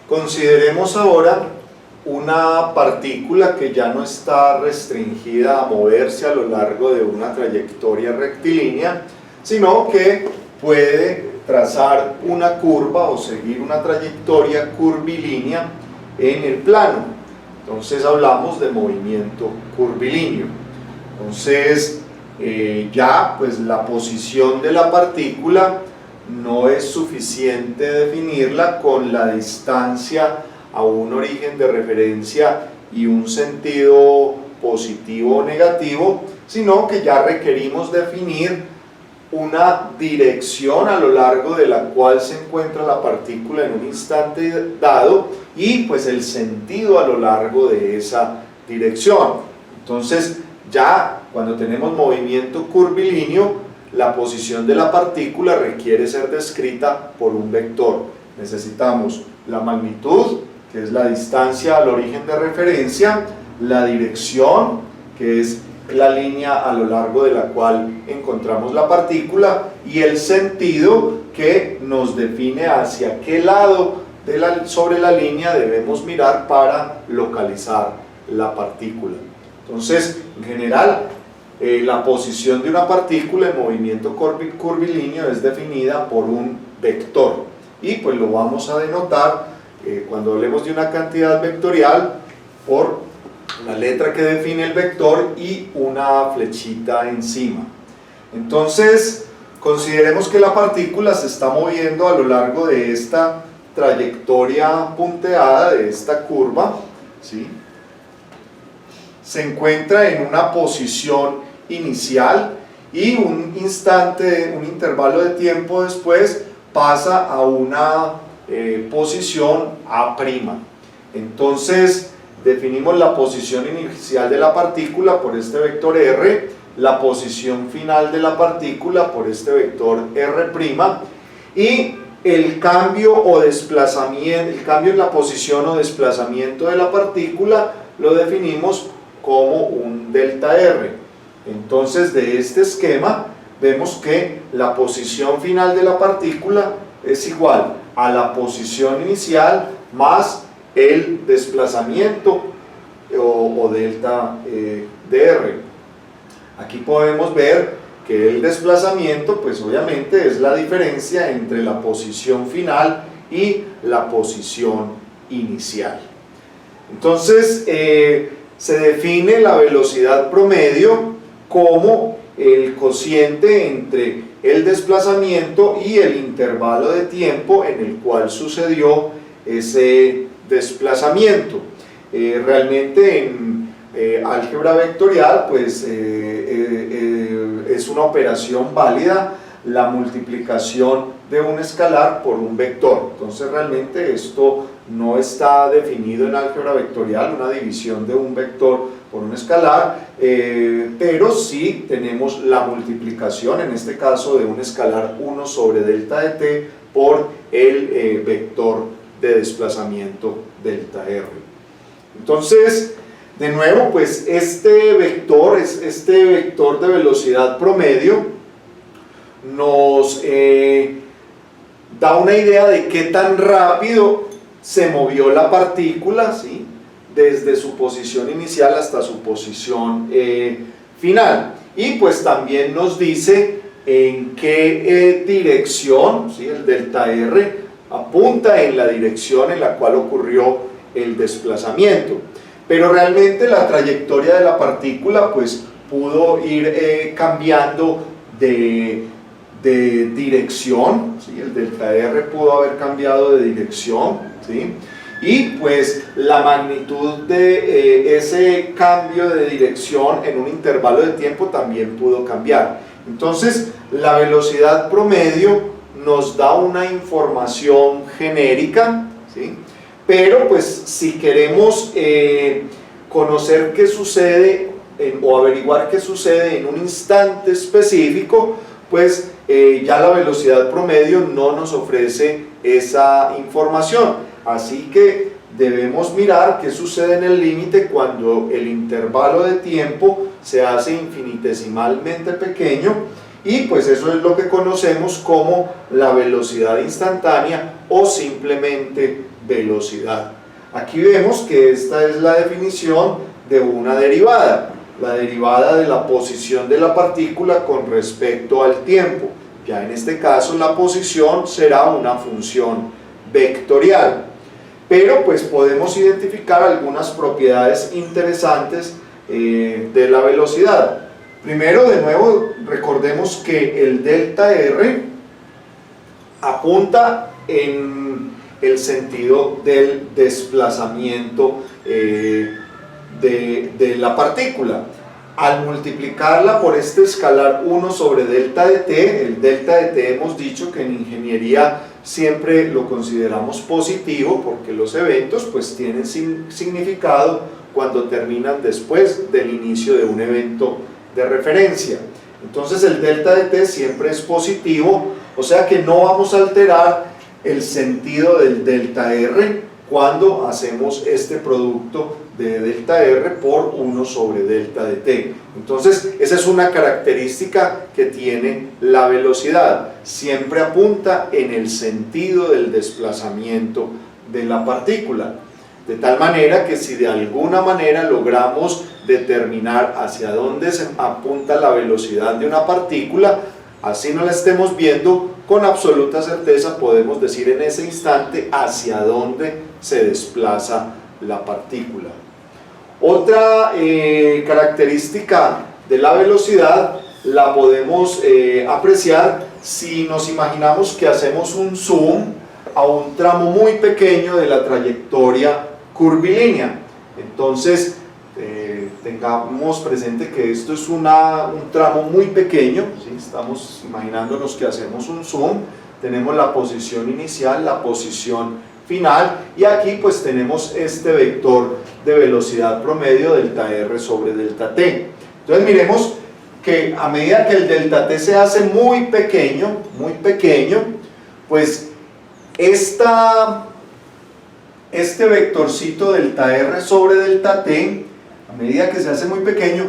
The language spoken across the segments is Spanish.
Consideremos ahora una partícula que ya no está restringida a moverse a lo largo de una trayectoria rectilínea, sino que puede trazar una curva o seguir una trayectoria curvilínea en el plano. Entonces hablamos de movimiento curvilíneo. Entonces ya pues la posición de la partícula no es suficiente definirla con la distancia a un origen de referencia y un sentido positivo o negativo, sino que ya requerimos definir una dirección a lo largo de la cual se encuentra la partícula en un instante dado y pues el sentido a lo largo de esa dirección. Entonces ya cuando tenemos movimiento curvilíneo, la posición de la partícula requiere ser descrita por un vector. Necesitamos la magnitud, que es la distancia al origen de referencia, la dirección, que es la línea a lo largo de la cual encontramos la partícula, y el sentido, que nos define hacia qué lado sobre la línea debemos mirar para localizar la partícula. Entonces, en general, la posición de una partícula en movimiento curvilíneo es definida por un vector, y pues lo vamos a denotar cuando hablemos de una cantidad vectorial por la letra que define el vector y una flechita encima. Entonces consideremos que la partícula se está moviendo a lo largo de esta trayectoria punteada, de esta curva, ¿sí? Se encuentra en una posición inicial y un intervalo de tiempo después pasa a una posición A'. Entonces definimos la posición inicial de la partícula por este vector R, la posición final de la partícula por este vector R', y el cambio o desplazamiento, el cambio en la posición o desplazamiento de la partícula lo definimos como un delta R. Entonces de este esquema vemos que la posición final de la partícula es igual a la posición inicial más el desplazamiento o delta dr. Aquí podemos ver que el desplazamiento pues obviamente es la diferencia entre la posición final y la posición inicial. Entonces se define la velocidad promedio como el cociente entre el desplazamiento y el intervalo de tiempo en el cual sucedió ese desplazamiento. Realmente en álgebra vectorial pues es una operación válida la multiplicación de un escalar por un vector. Entonces realmente esto no está definido en álgebra vectorial, una división de un vector por un escalar, pero sí tenemos la multiplicación, en este caso de un escalar 1 sobre delta de t por el vector de desplazamiento delta r. Entonces, de nuevo, pues este vector de velocidad promedio nos da una idea de qué tan rápido se movió la partícula, ¿sí?, desde su posición inicial hasta su posición final, y pues también nos dice en qué dirección, ¿sí?, el delta r apunta en la dirección en la cual ocurrió el desplazamiento. Pero realmente la trayectoria de la partícula pues pudo ir cambiando de dirección, ¿sí? El delta R pudo haber cambiado de dirección, ¿sí? Y pues la magnitud de ese cambio de dirección en un intervalo de tiempo también pudo cambiar. Entonces la velocidad promedio nos da una información genérica, ¿sí?, pero pues si queremos conocer qué sucede o averiguar qué sucede en un instante específico, pues ya la velocidad promedio no nos ofrece esa información. Así que debemos mirar qué sucede en el límite cuando el intervalo de tiempo se hace infinitesimalmente pequeño, y pues eso es lo que conocemos como la velocidad instantánea o simplemente velocidad. Aquí vemos que esta es la definición de una derivada, la derivada de la posición de la partícula con respecto al tiempo. Ya en este caso la posición será una función vectorial, pero pues podemos identificar algunas propiedades interesantes de la velocidad. Primero, de nuevo, recordemos que el delta R apunta en el sentido del desplazamiento de la partícula. Al multiplicarla por este escalar 1 sobre delta de t, el delta de t hemos dicho que en ingeniería siempre lo consideramos positivo porque los eventos pues tienen significado cuando terminan después del inicio de un evento de referencia. Entonces el delta de t siempre es positivo, o sea que no vamos a alterar el sentido del delta r cuando hacemos este producto de delta r por 1 sobre delta de t. Entonces esa es una característica que tiene la velocidad, siempre apunta en el sentido del desplazamiento de la partícula, de tal manera que si de alguna manera logramos determinar hacia dónde se apunta la velocidad de una partícula, así no la estemos viendo, con absoluta certeza podemos decir en ese instante hacia dónde se desplaza la partícula. Otra característica de la velocidad la podemos apreciar si nos imaginamos que hacemos un zoom a un tramo muy pequeño de la trayectoria curvilínea. Entonces tengamos presente que esto es un tramo muy pequeño, ¿sí? Estamos imaginándonos que hacemos un zoom, tenemos la posición inicial, la posición final, y aquí pues tenemos este vector de velocidad promedio delta r sobre delta t. Entonces miremos que a medida que el delta t se hace muy pequeño, pues este vectorcito delta r sobre delta t, a medida que se hace muy pequeño,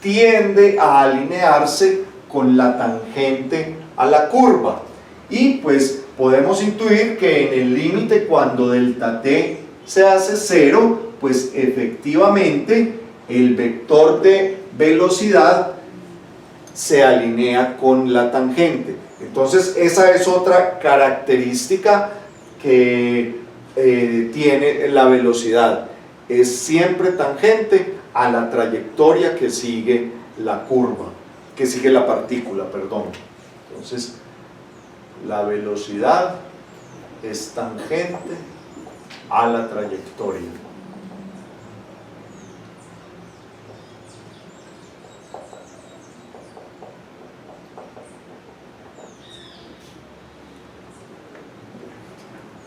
tiende a alinearse con la tangente a la curva, y pues podemos intuir que en el límite cuando delta t se hace 0, pues efectivamente el vector de velocidad se alinea con la tangente. Entonces esa es otra característica que tiene la velocidad, es siempre tangente a la trayectoria que sigue la curva, que sigue la partícula, perdón. Entonces la velocidad es tangente a la trayectoria.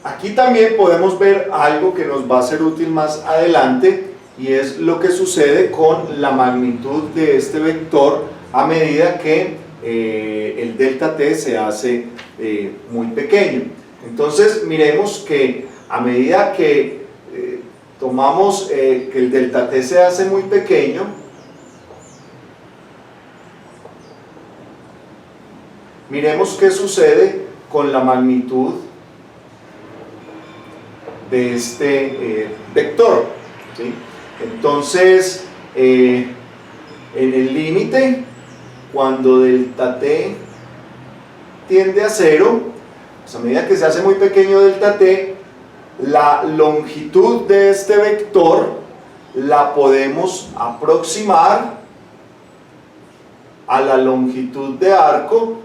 Aquí también podemos ver algo que nos va a ser útil más adelante, y es lo que sucede con la magnitud de este vector a medida que el delta t se hace muy pequeño. Entonces miremos que a medida que tomamos que el delta t se hace muy pequeño, miremos qué sucede con la magnitud de este vector, ¿sí? Entonces en el límite cuando delta t tiende a 0, pues a medida que se hace muy pequeño delta t, la longitud de este vector la podemos aproximar a la longitud de arco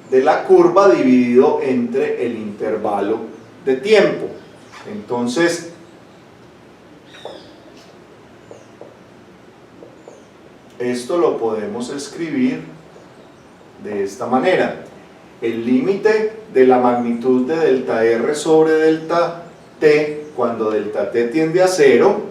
de la curva dividido entre el intervalo de tiempo. Entonces esto lo podemos escribir de esta manera: el límite de la magnitud de delta r sobre delta t cuando delta t tiende a 0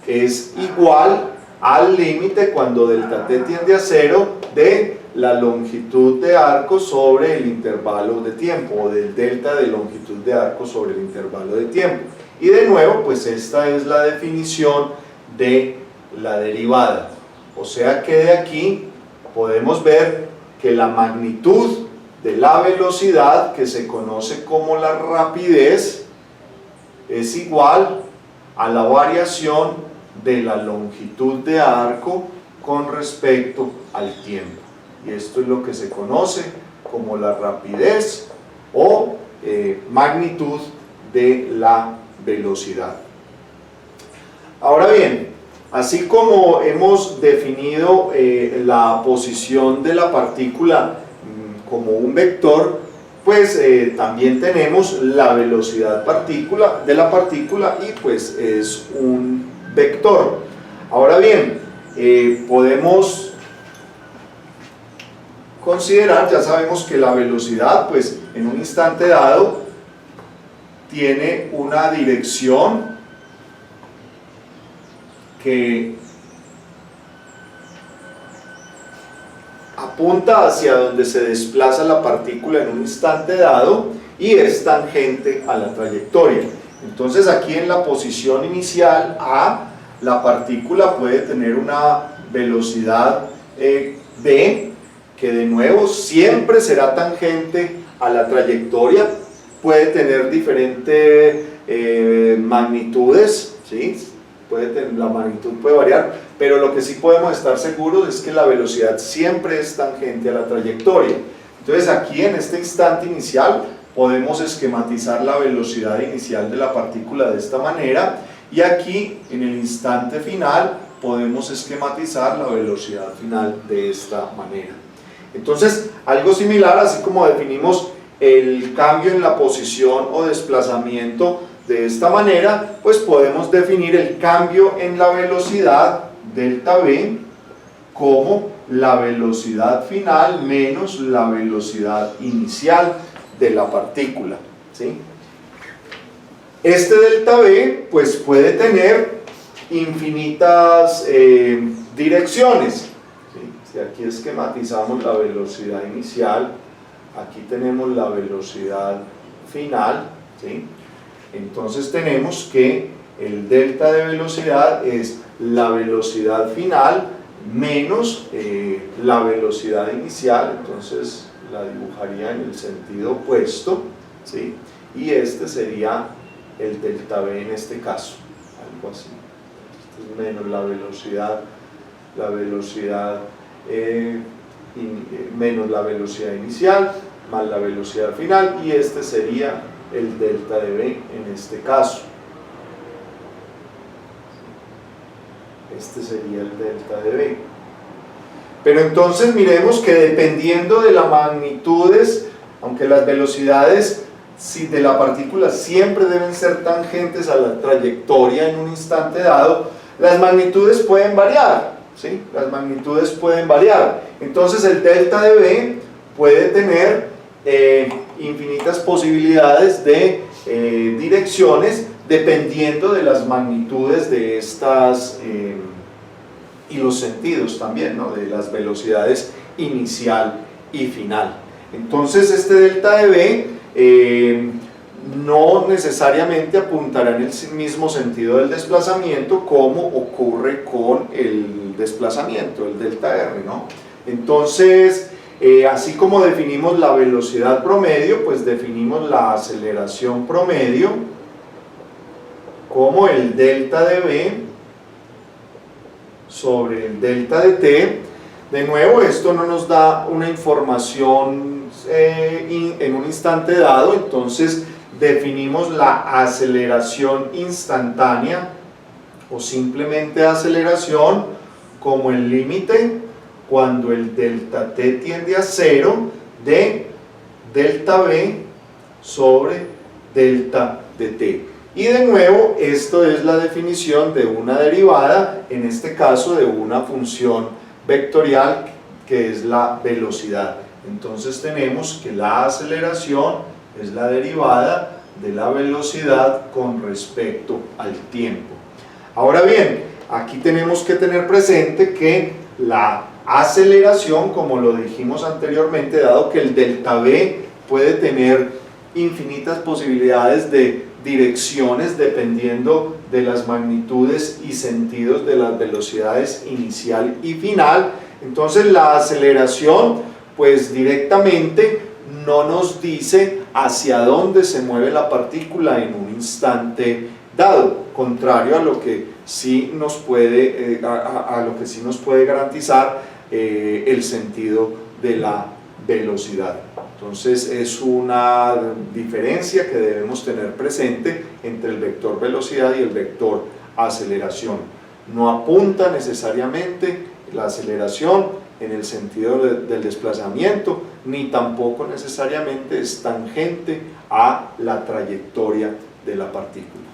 es igual al límite cuando delta t tiende a 0 de la longitud de arco sobre el intervalo de tiempo, o del delta de longitud de arco sobre el intervalo de tiempo. Y de nuevo, pues esta es la definición de la derivada. O sea que de aquí podemos ver que la magnitud de la velocidad, que se conoce como la rapidez, es igual a la variación de la longitud de arco con respecto al tiempo. Y esto es lo que se conoce como la rapidez o magnitud de la velocidad. Ahora bien, así como hemos definido la posición de la partícula como un vector, pues también tenemos la velocidad de la partícula y pues es un vector. Ahora bien, podemos considerar, ya sabemos que la velocidad pues en un instante dado tiene una dirección que apunta hacia donde se desplaza la partícula en un instante dado y es tangente a la trayectoria. Entonces aquí en la posición inicial A, la partícula puede tener una velocidad v, que de nuevo siempre será tangente a la trayectoria, puede tener diferentes magnitudes, ¿sí? La magnitud puede variar, pero lo que sí podemos estar seguros es que la velocidad siempre es tangente a la trayectoria. Entonces aquí en este instante inicial podemos esquematizar la velocidad inicial de la partícula de esta manera, y aquí en el instante final podemos esquematizar la velocidad final de esta manera. Entonces algo similar, así como definimos el cambio en la posición o desplazamiento de esta manera, pues podemos definir el cambio en la velocidad delta v como la velocidad final menos la velocidad inicial de la partícula, ¿sí? Este delta v pues puede tener infinitas direcciones, ¿sí? Si aquí esquematizamos la velocidad inicial, aquí tenemos la velocidad final, ¿sí? Entonces tenemos que el delta de velocidad es la velocidad final menos la velocidad inicial, entonces la dibujaría en el sentido opuesto, ¿sí? Y este sería el delta v en este caso, algo así. Esto es menos la velocidad menos la velocidad inicial más la velocidad final, y este sería el delta de v en este caso. Este sería el delta de v. Pero entonces miremos que dependiendo de las magnitudes, aunque las velocidades de la partícula siempre deben ser tangentes a la trayectoria en un instante dado, las magnitudes pueden variar, ¿sí? Las magnitudes pueden variar. Entonces el delta de v puede tener infinitas posibilidades de direcciones dependiendo de las magnitudes de estas y los sentidos también, ¿no? De las velocidades inicial y final. Entonces este delta de v no necesariamente apuntará en el mismo sentido del desplazamiento como ocurre con el desplazamiento, el delta r, ¿no? Entonces así como definimos la velocidad promedio, pues definimos la aceleración promedio como el delta de v sobre el delta de t. De nuevo, esto no nos da una información en un instante dado, entonces definimos la aceleración instantánea o simplemente aceleración como el límite cuando el delta t tiende a 0 de delta v sobre delta de t. Y de nuevo, esto es la definición de una derivada, en este caso de una función vectorial que es la velocidad. Entonces tenemos que la aceleración es la derivada de la velocidad con respecto al tiempo. Ahora bien, aquí tenemos que tener presente que la aceleración, como lo dijimos anteriormente, dado que el delta v puede tener infinitas posibilidades de direcciones dependiendo de las magnitudes y sentidos de las velocidades inicial y final, entonces la aceleración pues directamente no nos dice hacia dónde se mueve la partícula en un instante dado, contrario a lo que sí nos puede, lo que sí nos puede garantizar el sentido de la velocidad. Entonces es una diferencia que debemos tener presente entre el vector velocidad y el vector aceleración. No apunta necesariamente la aceleración en el sentido del desplazamiento, ni tampoco necesariamente es tangente a la trayectoria de la partícula.